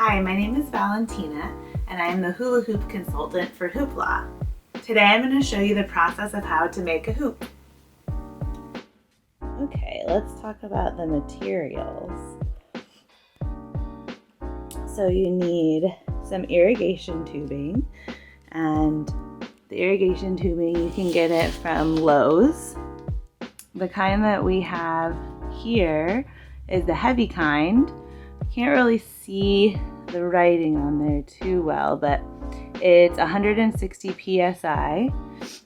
Hi, my name is Valentina, and I am the hula hoop consultant for Hoopla. Today I'm going to show you the process of how to make a hoop. Okay, let's talk about the materials. So you need some irrigation tubing, and the irrigation tubing, you can get it from Lowe's. The kind that we have here is the heavy kind. Can't really see the writing on there too well, but it's 160 psi,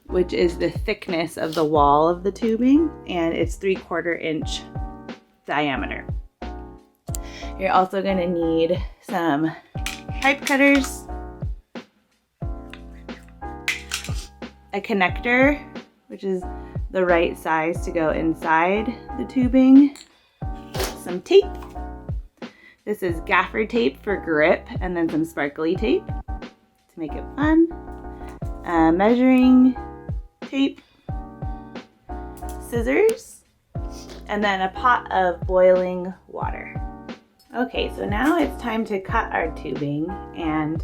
which is the thickness of the wall of the tubing, and it's 3/4 inch diameter. You're also going to need some pipe cutters, a connector, which is the right size to go inside the tubing, some tape. This is gaffer tape for grip, and then some sparkly tape to make it fun. Measuring tape, scissors, and then a pot of boiling water. Okay, so now it's time to cut our tubing, and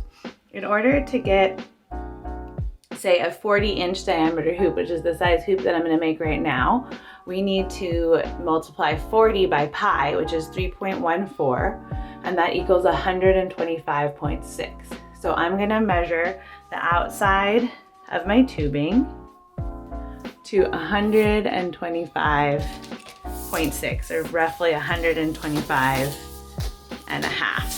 in order to get, say, a 40-inch diameter hoop, which is the size hoop that I'm going to make right now, we need to multiply 40 by pi, which is 3.14, and that equals 125.6. So I'm going to measure the outside of my tubing to 125.6, or roughly 125 and a half.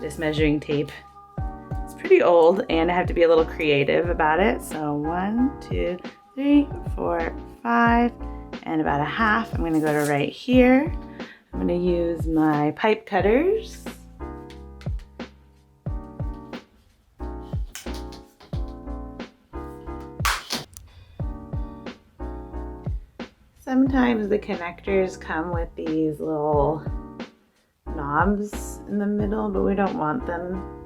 This measuring tape is pretty old, and I have to be a little creative about it. So 1, 2, 3, 4, 5, and about a half. I'm going to go to right here. I'm going to use my pipe cutters. Sometimes the connectors come with these little knobs in the middle, but we don't want them.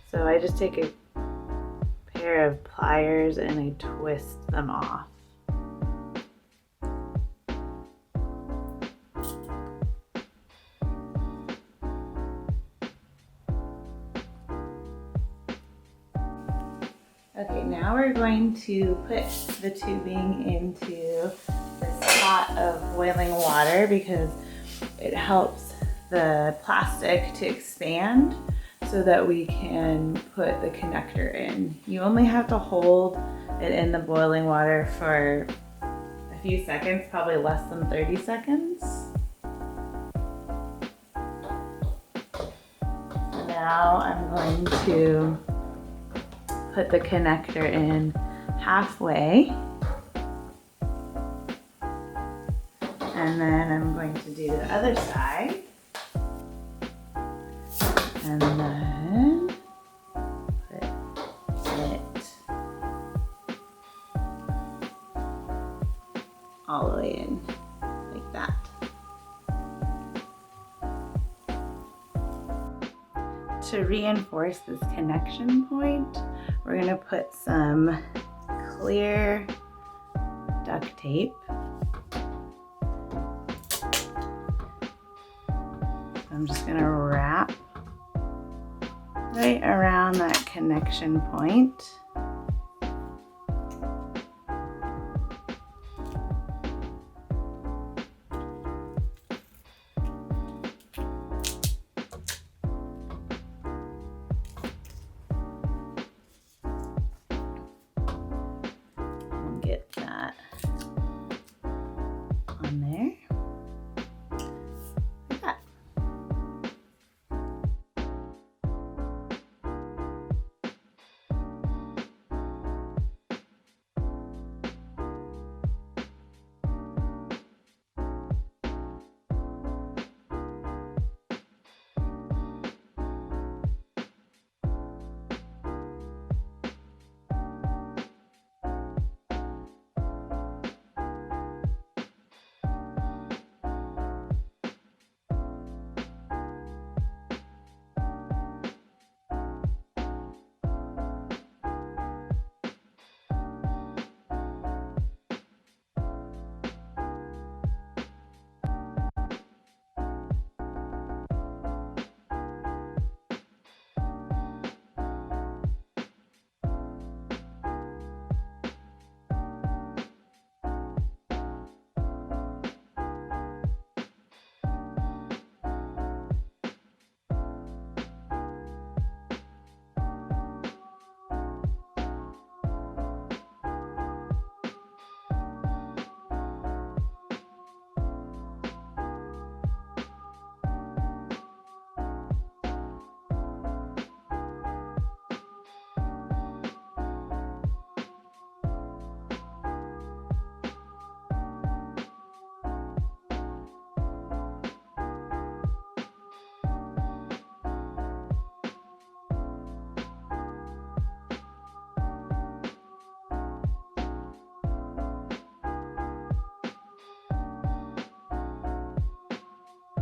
So I just take a pair of pliers and I twist them off. Okay, now we're going to put the tubing into this pot of boiling water because it helps the plastic to expand so that we can put the connector in. You only have to hold it in the boiling water for a few seconds, probably less than 30 seconds. Now I'm going to put the connector in halfway, and then I'm going to do the other side, and then put it all the way in like that. To reinforce this connection point, we're going to put some clear duct tape. I'm just going to wrap right around that connection point. Get that